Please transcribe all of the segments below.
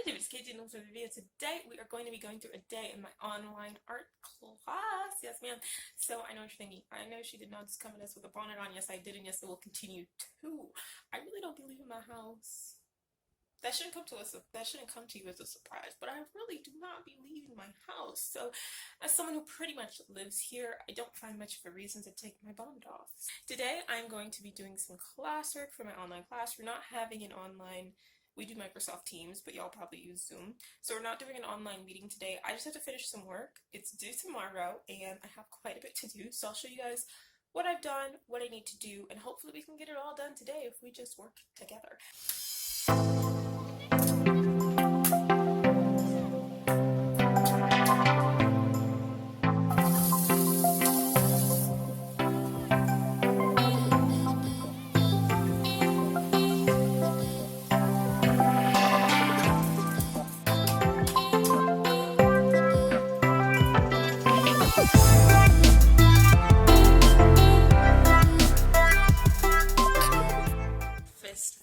name is KJ and welcome to the video. Today we are going to be going through a day in my online art class. Yes, ma'am. So I know what you're thinking. I know she did not just come at us with a bonnet on. Yes, I did, and yes, it will continue to. I really don't be leaving my house. That shouldn't come to us. That shouldn't come to you as a surprise. But I really do not be leaving my house. So, as someone who pretty much lives here, I don't find much of a reason to take my bonnet off. Today, I'm going to be doing some classwork for my online class. We're not having an online. We do Microsoft Teams, but y'all probably use Zoom. So we're not doing an online meeting today. I just have to finish some work. It's due tomorrow, and I have quite a bit to do. So I'll show you guys what I've done, what I need to do, and hopefully we can get it all done today if we just work together.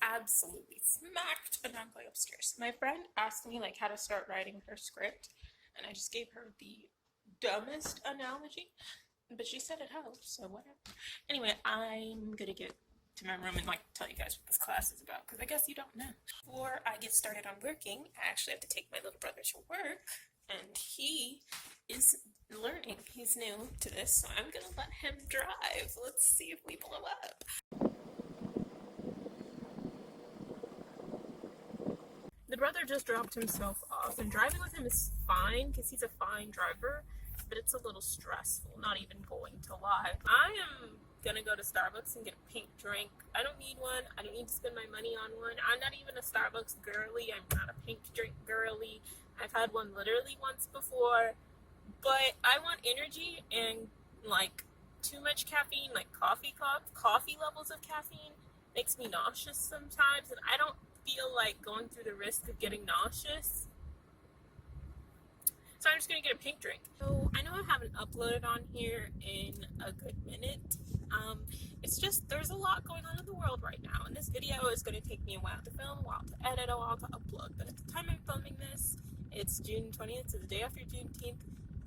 Absolutely smacked, and I'm going upstairs. My friend asked me like how to start writing her script, and I just gave her the dumbest analogy, but she said it helps, so whatever. Anyway, I'm gonna get to my room and like tell you guys what this class is about, because I guess you don't know. Before I get started on working, I actually have to take my little brother to work, and he is learning. He's new to this, so I'm gonna let him drive. Let's see if we blow up. The brother just dropped himself off, and driving with him is fine because he's a fine driver, but it's a little stressful, not even going to lie. I am gonna go to Starbucks and get a pink drink. I don't need one. I don't need to spend my money on one. I'm not even a Starbucks girly. I'm not a pink drink girly. I've had one literally once before, but I want energy, and like too much caffeine, like coffee levels of caffeine makes me nauseous sometimes, and I don't feel like going through the risk of getting nauseous, so I'm just gonna get a pink drink. So I know I haven't uploaded on here in a good minute. It's just there's a lot going on in the world right now, and this video is going to take me a while to film, a while to edit, a while to upload. But at the time I'm filming this, it's June 20th, so the day after Juneteenth.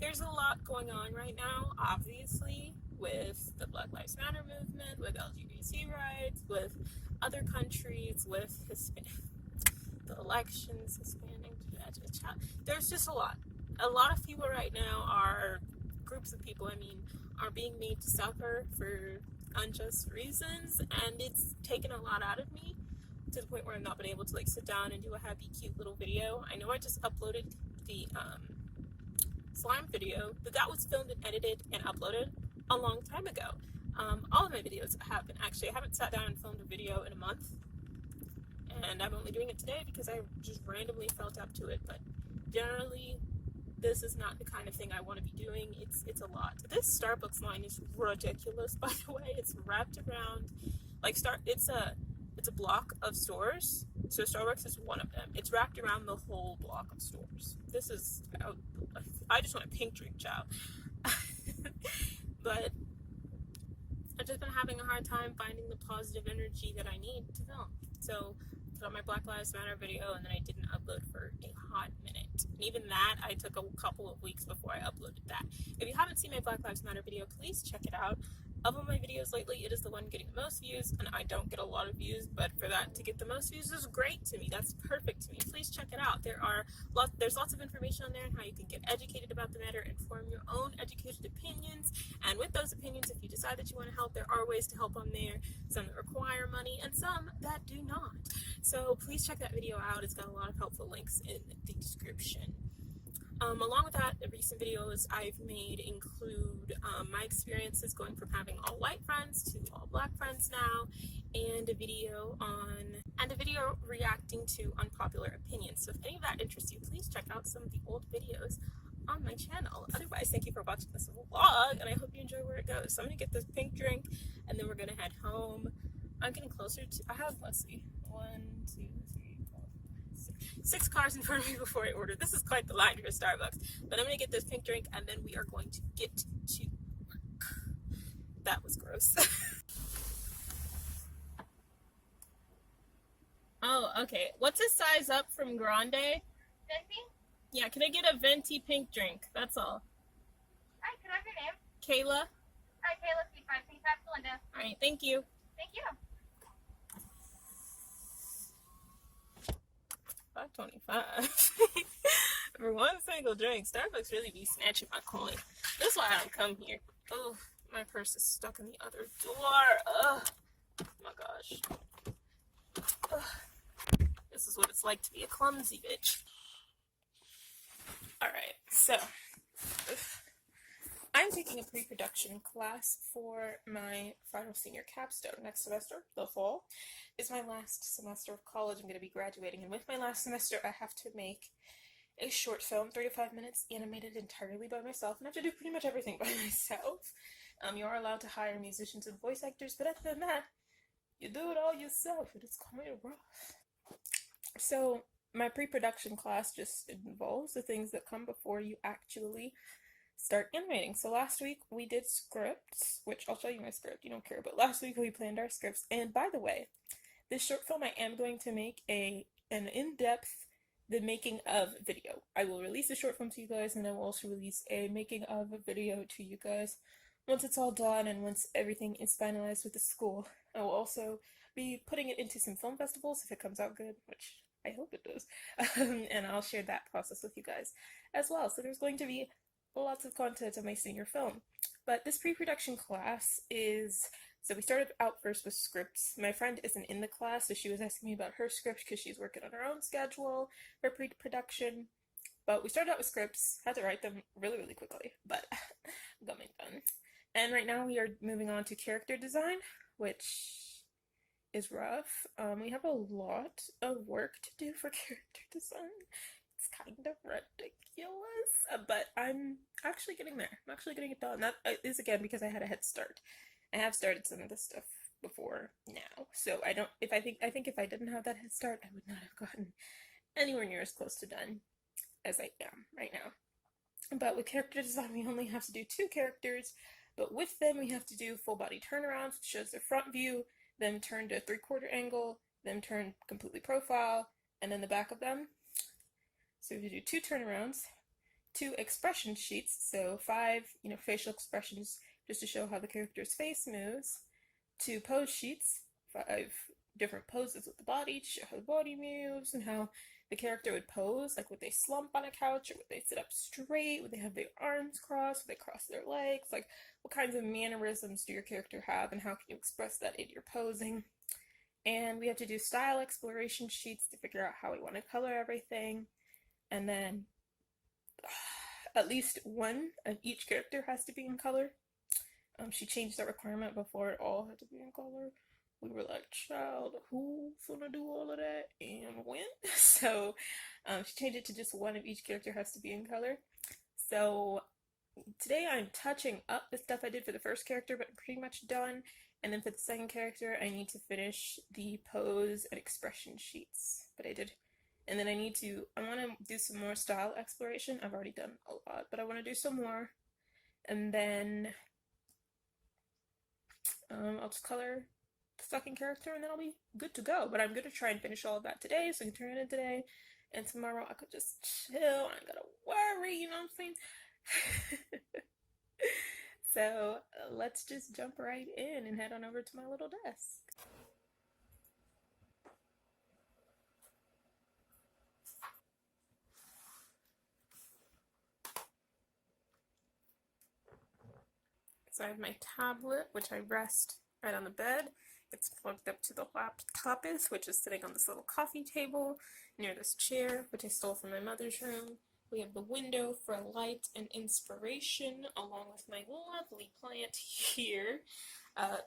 There's a lot going on right now, obviously, with the Black Lives Matter movement, with LGBT rights, with other countries, with the elections, Hispanic, there's just a lot. A lot of people right now groups of people, are being made to suffer for unjust reasons, and it's taken a lot out of me to the point where I've not been able to like sit down and do a happy, cute little video. I know I just uploaded the slime video, but that was filmed and edited and uploaded a long time ago. All of my videos have been, actually, I haven't sat down and filmed a video in a month, and I'm only doing it today because I just randomly felt up to it, but generally, this is not the kind of thing I want to be doing. It's a lot. This Starbucks line is ridiculous, by the way. It's wrapped around, it's a block of stores, so Starbucks is one of them. It's wrapped around the whole block of stores. I just want a pink drink, child. But I've just been having a hard time finding the positive energy that I need to film. So I put on my Black Lives Matter video, and then I didn't upload for a hot minute. And even that, I took a couple of weeks before I uploaded that. If you haven't seen my Black Lives Matter video, please check it out. Of all my videos lately, it is the one getting the most views, and I don't get a lot of views, but for that to get the most views is great to me. That's perfect to me. Please check it out. There's lots of information on there on how you can get educated about the matter and form your own educated opinions. And with those opinions, if you decide that you want to help, there are ways to help on there. Some that require money and some that do not. So please check that video out. It's got a lot of helpful links in the description. Along with that, the recent videos I've made include my experiences going from having all white friends to all black friends now, and a video reacting to unpopular opinions. So if any of that interests you, please check out some of the old videos on my channel. Otherwise, thank you for watching this vlog, and I hope you enjoy where it goes. So I'm gonna get this pink drink, and then we're gonna head home. I'm getting closer to, let's see, 1, 2, 3, 4, 6 cars in front of me before I order. This is quite the line for Starbucks, but I'm gonna get this pink drink, and then we are going to get to work. That was gross. Oh, okay. What's a size up from Grande? Venti? Yeah, can I get a venti pink drink? That's all. Hi, can I have your name? Kayla? Hi, Kayla, speak fine. Please pass to Linda. Alright, thank you. Thank you. $5.25 for one single drink. Starbucks really be snatching my coin. That's why I don't come here. Oh, my purse is stuck in the other door. Oh my gosh. Ugh. This is what it's like to be a clumsy bitch. Alright, so I'm taking a pre-production class for my final senior capstone next semester. The fall is my last semester of college. I'm going to be graduating, and with my last semester, I have to make a short film, 3 to 5 minutes, animated entirely by myself, and I have to do pretty much everything by myself. You are allowed to hire musicians and voice actors, but other than that, you do it all yourself, and it's kind of rough. So my pre-production class just involves the things that come before you actually start animating. So last week we did scripts, which I'll show you my script, you don't care, but last week we planned our scripts. And by the way, this short film I am going to make an in-depth the making of video. I will release a short film to you guys, and I will also release a making of a video to you guys once it's all done and once everything is finalized with the school. I will also be putting it into some film festivals if it comes out good, which I hope it does. And I'll share that process with you guys as well. So there's going to be lots of content of my senior film. But this pre-production class is, so we started out first with scripts. My friend isn't in the class, so she was asking me about her script because she's working on her own schedule for pre-production. But we started out with scripts, had to write them really, really quickly, but got mine done. And right now we are moving on to character design, which is rough. We have a lot of work to do for character design. It's kind of ridiculous, but I'm actually getting there. I'm actually getting it done. That is again because I had a head start. I have started some of this stuff before now, so I don't. If I think if I didn't have that head start, I would not have gotten anywhere near as close to done as I am right now. But with character design, we only have to do 2 characters, but with them we have to do full body turnarounds, which shows their front view, them turned to a 3/4 angle, them turned completely profile, and then the back of them. So we do 2 turnarounds, 2 expression sheets, so 5, facial expressions just to show how the character's face moves, 2 pose sheets, 5 different poses with the body to show how the body moves and how the character would pose, like would they slump on a couch, or would they sit up straight, would they have their arms crossed, would they cross their legs, like what kinds of mannerisms do your character have and how can you express that in your posing. And we have to do style exploration sheets to figure out how we want to color everything. And then at least one of each character has to be in color. She changed that requirement before it all had to be in color. We were like, child, who's gonna do all of that and when? So she changed it to just one of each character has to be in color. So today I'm touching up the stuff I did for the first character, but I'm pretty much done. And then for the second character, I need to finish the pose and expression sheets. But I did. And then I want to do some more style exploration. I've already done a lot, but I want to do some more. And then I'll just color the second character and then I'll be good to go. But I'm going to try and finish all of that today so I can turn it in today. And tomorrow I could just chill. I ain't gotta worry, you know what I'm saying? So let's just jump right in and head on over to my little desk. So I have my tablet, which I rest right on the bed. It's plugged up to the laptop, which is sitting on this little coffee table near this chair, which I stole from my mother's room. We have the window for light and inspiration, along with my lovely plant here.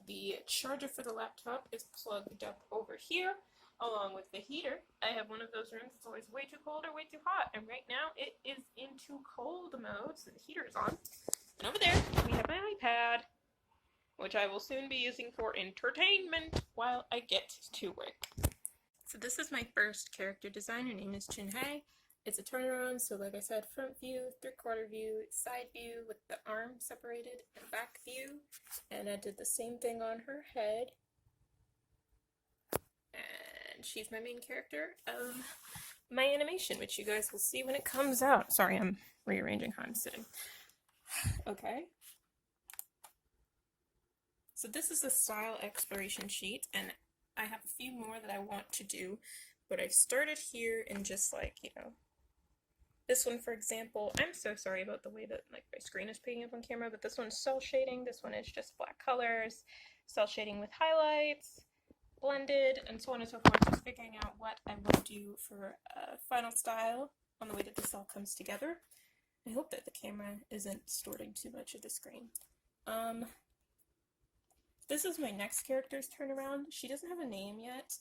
The charger for the laptop is plugged up over here, along with the heater. I have one of those rooms that's always way too cold or way too hot, and right now it is into cold mode, so the heater is on. And over there, we have my iPad, which I will soon be using for entertainment while I get to work. So this is my first character design. Her name is Chun-Hei. It's a turnaround, so like I said, front view, 3/4 view, side view with the arm separated, and back view. And I did the same thing on her head. And she's my main character of my animation, which you guys will see when it comes out. Sorry, I'm rearranging how I'm sitting. Okay. So this is the style exploration sheet, and I have a few more that I want to do, but I started here and just like, this one, for example, I'm so sorry about the way that like my screen is picking up on camera, but this one's cell shading, this one is just black colors, cell shading with highlights, blended, and so on and so forth, just figuring out what I want to do for a final style on the way that this all comes together. I hope that the camera isn't distorting too much of the screen. This is my next character's turnaround. She doesn't have a name yet.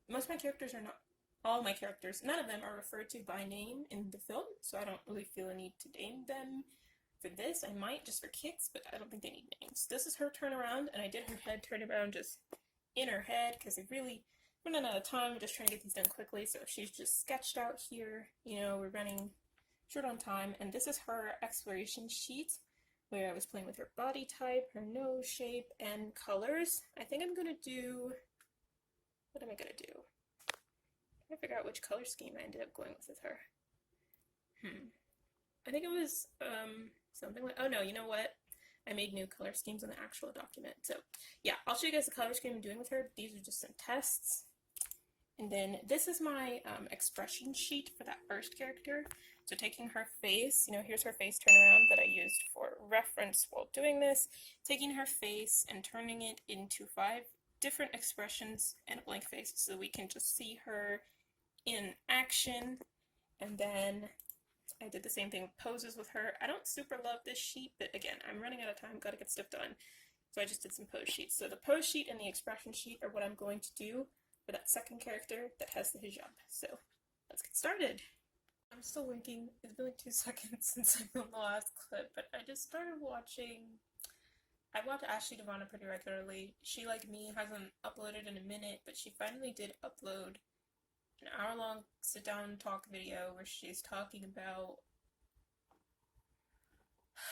Most of my characters are not, all my characters, none of them are referred to by name in the film, so I don't really feel a need to name them for this. I might just for kicks, but I don't think they need names. This is her turnaround, and I did her head turnaround just in her head because I really running out of time. I'm just trying to get these done quickly, so she's just sketched out here. We're running short on time, and this is her exploration sheet where I was playing with her body type, her nose shape, and colors. I think I'm gonna do, what am I gonna do? I'm trying to figure out which color scheme I ended up going with her. I think it was something like, oh no, you know what? I made new color schemes on the actual document. So yeah, I'll show you guys the color scheme I'm doing with her. These are just some tests. And then this is my expression sheet for that first character. So taking her face, here's her face turnaround that I used for reference while doing this. Taking her face and turning it into 5 different expressions and a blank face so we can just see her in action. And then I did the same thing with poses with her. I don't super love this sheet, but again, I'm running out of time, gotta get stuff done. So I just did some pose sheets. So the pose sheet and the expression sheet are what I'm going to do for that second character that has the hijab. So let's get started. I'm still winking. It's been like 2 seconds since I filmed the last clip, but I just started watching. I watch Ashley Devonna pretty regularly. She, like me, hasn't uploaded in a minute, but she finally did upload an hour-long sit-down talk video where she's talking about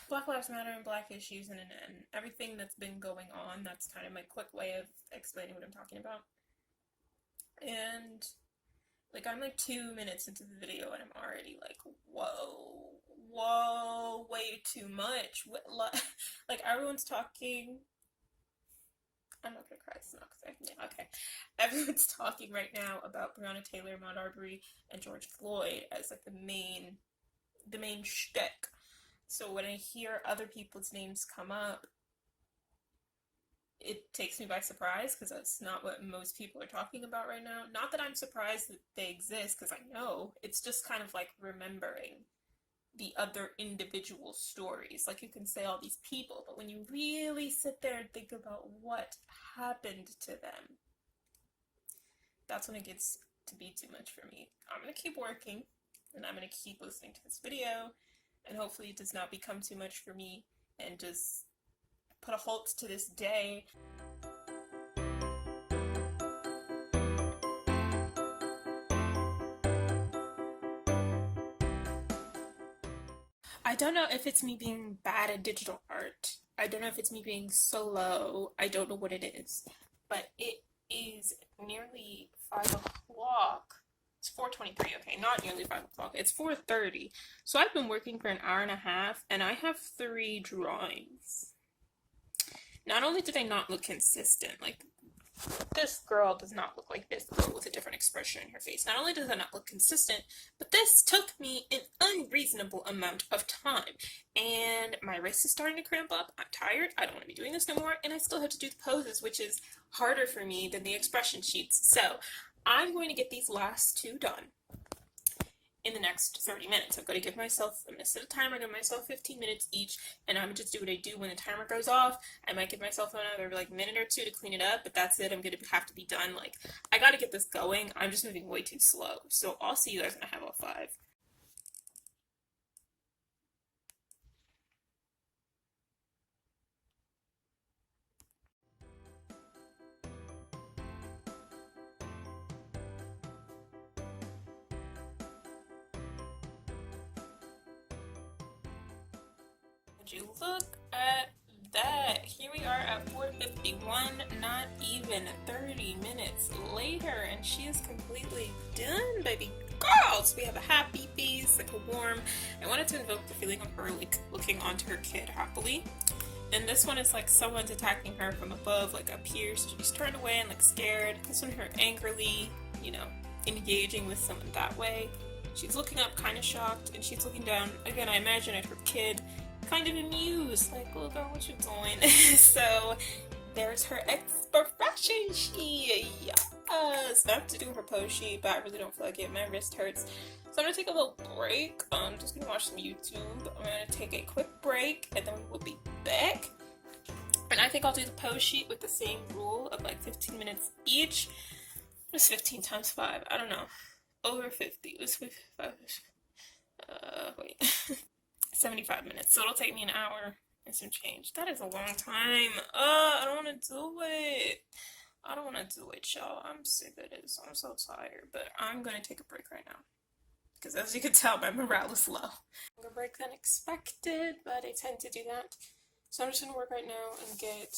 Black Lives Matter and Black issues and everything that's been going on. That's kind of my quick way of explaining what I'm talking about. And like I'm like 2 minutes into the video and I'm already like, whoa, way too much. Like everyone's talking. I'm not gonna cry. It's not yeah, okay. Everyone's talking right now about Breonna Taylor, Ahmaud Arbery, and George Floyd as like the main shtick. So when I hear other people's names come up, it takes me by surprise because that's not what most people are talking about right now. Not that I'm surprised that they exist, because I know. It's just kind of like remembering the other individual stories. Like you can say all these people, but when you really sit there and think about what happened to them, that's when it gets to be too much for me. I'm going to keep working, and I'm going to keep listening to this video, and hopefully it does not become too much for me and just put a halt to this day. I don't know if it's me being bad at digital art. I don't know if it's me being slow. I don't know what it is. But it is nearly 5 o'clock. It's 4:23, okay, not nearly 5 o'clock. It's 4:30. So I've been working for an hour and a half, and I have 3 drawings. Not only do they not look consistent, like this girl does not look like this girl with a different expression in her face. Not only does it not look consistent, but this took me an unreasonable amount of time. And my wrist is starting to cramp up. I'm tired. I don't want to be doing this no more. And I still have to do the poses, which is harder for me than the expression sheets. So I'm going to get these last 2 done in the next 30 minutes. I'm going to give myself, I'm going to set a timer, give myself 15 minutes each, and I'm going to just do what I do when the timer goes off. I might give myself another like minute or 2 to clean it up, but that's it. I'm going to have to be done. Like, I got to get this going. I'm just moving way too slow. So I'll see you guys when I have all 5. Would you look at that? Here we are at 4:51, not even 30 minutes later, and she is completely done, baby girls! We have a happy face, like a warm. I wanted to invoke the feeling of her like looking onto her kid happily. And this one is like someone's attacking her from above, like up here, so she's turned away and like scared. This one her angrily, you know, engaging with someone that way. She's looking up kind of shocked, and she's looking down, again I imagine, at her kid, kind of amused, like, little girl, what you doing? So there's her expression sheet. Yes. I have to do her pose sheet, but I really don't feel like it. My wrist hurts. So I'm gonna take a little break. I'm just gonna watch some YouTube. I'm gonna take a quick break and then we'll be back. And I think I'll do the pose sheet with the same rule of like 15 minutes each. What's 15 times 5? I don't know. Over 50. Let's 55. Wait. 75 minutes. So it'll take me an hour and some change. That is a long time. I don't want to do it. I don't want to do it, y'all. I'm sick of this. I'm so tired. But I'm going to take a break right now. Because as you can tell, my morale is low. Longer break than expected, but I tend to do that. So I'm just going to work right now and get...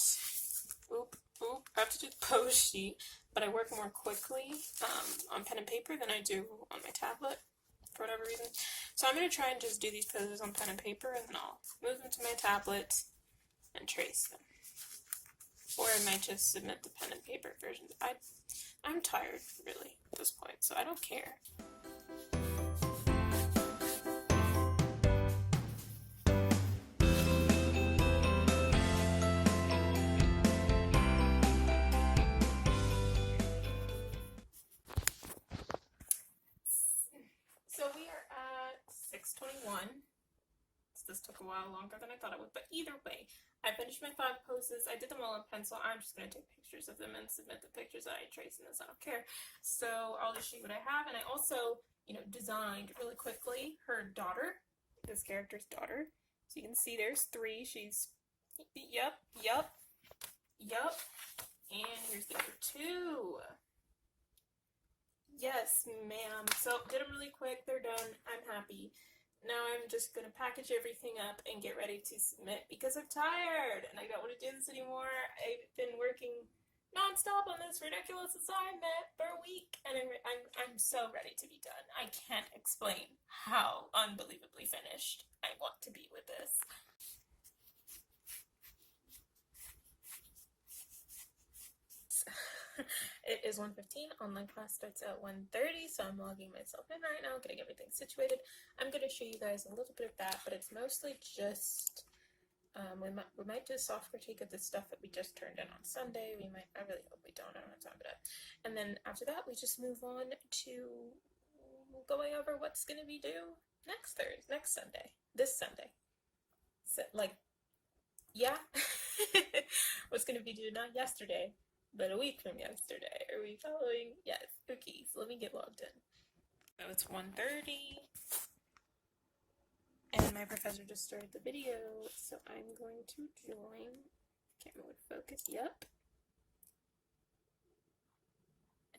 I have to do the pose sheet, but I work more quickly on pen and paper than I do on my tablet, for whatever reason. So I'm going to try and just do these poses on pen and paper, and then I'll move them to my tablet and trace them. Or I might just submit the pen and paper versions. I'm tired, really, at this point, so I don't care. So we are at 6:21. This took a while longer than I thought it would, but either way, I finished my 5 poses. I did them all in pencil. I'm just going to take pictures of them and submit the pictures that I traced in this. I don't care. So I'll just show you what I have. And I also, designed really quickly her daughter, this character's daughter. So you can see there's 3. She's, yep. And here's the other 2. Yes, ma'am. So did them really quick. They're done. I'm happy. Now I'm just going to package everything up and get ready to submit because I'm tired and I don't want to do this anymore. I've been working nonstop on this ridiculous assignment for a week and I'm so ready to be done. I can't explain how unbelievably finished I want to be with this. It is 1:15. Online class starts at 1:30, so I'm logging myself in right now, getting everything situated. I'm going to show you guys a little bit of that, but it's mostly just, we might do a soft critique of the stuff that we just turned in on Sunday. I really hope we don't. I don't have time for that. And then after that, we just move on to going over what's going to be due next Sunday, this Sunday. So, yeah, what's going to be due not yesterday, but a week from yesterday. Are we following? Yes. Okay, so let me get logged in. So it's 1:30. And my professor just started the video, so I'm going to join. Camera would focus. Yep.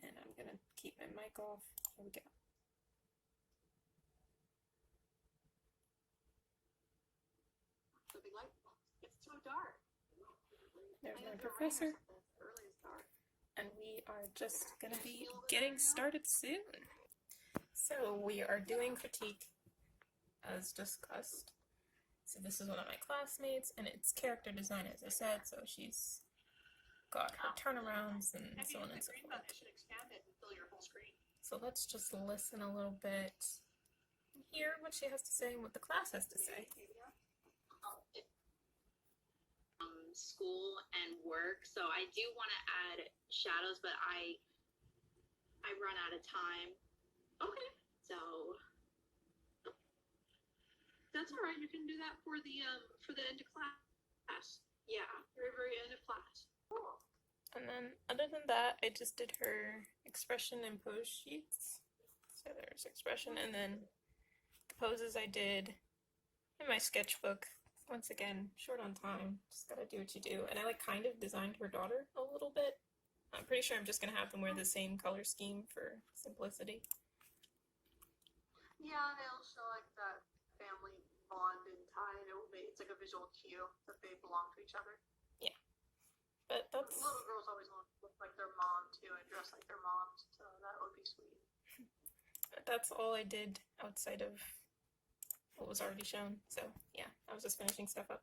And I'm going to keep my mic off. Here we go. It's so dark. There's my professor. And we are just going to be getting started soon. So we are doing critique as discussed. So this is one of my classmates, and it's character design, as I said, so she's got her turnarounds and so on and so forth. So let's just listen a little bit and hear what she has to say and what the class has to say. School and work, so I do want to add shadows, but I run out of time. Okay, so that's all right. You can do that for the end of class. Yeah, very end of class. Cool. And then other than that, I just did her expression and pose sheets. So there's expression, and then the poses I did in my sketchbook. Once again, short on time, just gotta do what you do. And I kind of designed her daughter a little bit. I'm pretty sure I'm just gonna have them wear the same color scheme for simplicity. Yeah, and it'll show that family bond and tie. It's like a visual cue that they belong to each other. Yeah, but that's... Little girls always want to look like their mom too and dress like their moms, so that would be sweet. That's all I did outside of what was already shown. So yeah, I was just finishing stuff up.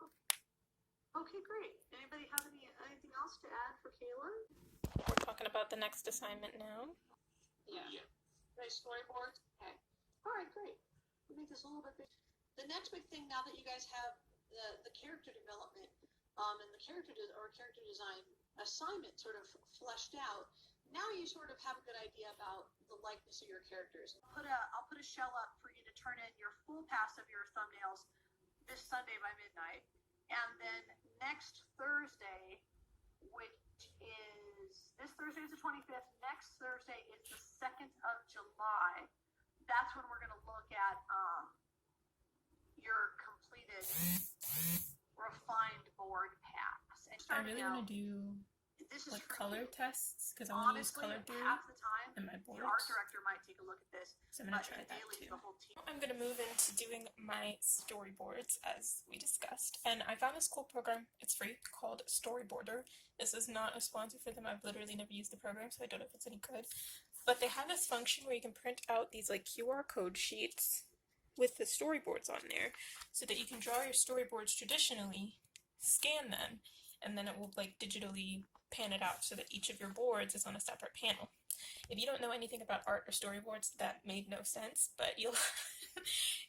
Okay, great. Anybody have anything else to add for Kayla? We're talking about the next assignment now. Yeah. Right, storyboards? Okay. All right, great. We'll make this a little bit big. The next big thing, now that you guys have the character development and the character design assignment sort of fleshed out, now you sort of have a good idea about the likeness of your characters. I'll put a shell up for you to turn in your full pass of your thumbnails this Sunday by midnight. And then next Thursday, which is this Thursday is the 25th. Next Thursday is the 2nd of July. That's when we're going to look at your completed refined board pass. And I really want to do this is like color tests because I want to use color theory half the time. in my boards. The art director might take a look at this. So I'm going to try that too. I'm going to move into doing my storyboards as we discussed. And I found this cool program. It's free, called Storyboarder. This is not a sponsor for them. I've literally never used the program, so I don't know if it's any good. But they have this function where you can print out these like QR code sheets with the storyboards on there so that you can draw your storyboards traditionally, scan them, and then it will like digitally pan it out so that each of your boards is on a separate panel. If you don't know anything about art or storyboards, that made no sense, but you'll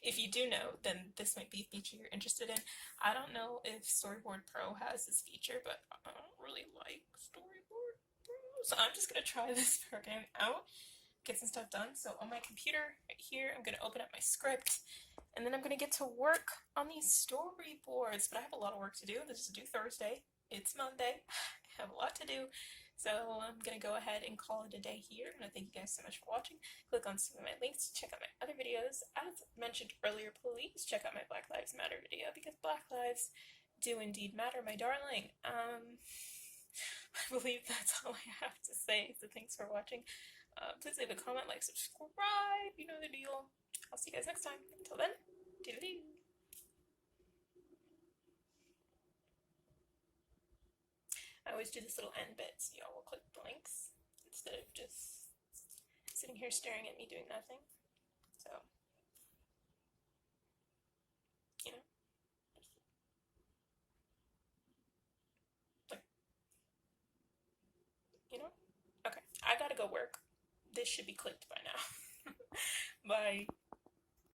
if you do know, then this might be a feature you're interested in. I don't know if Storyboard Pro has this feature, but I don't really like Storyboard Pro, so I'm just going to try this program out, get some stuff done. So on my computer right here, I'm going to open up my script, and then I'm going to get to work on these storyboards, but I have a lot of work to do. This is due Thursday. It's Monday. I have a lot to do. So I'm going to go ahead and call it a day here. I want to thank you guys so much for watching. Click on some of my links to check out my other videos. As mentioned earlier, please check out my Black Lives Matter video because Black lives do indeed matter, my darling. I believe that's all I have to say. So thanks for watching. Please leave a comment, like, subscribe. You know the deal. I'll see you guys next time. Until then, doodle-doo. I always do this little end bit, so y'all will click the links instead of just sitting here staring at me doing nothing. So, you know, like, you know? Okay, I gotta go work. This should be clicked by now. Bye.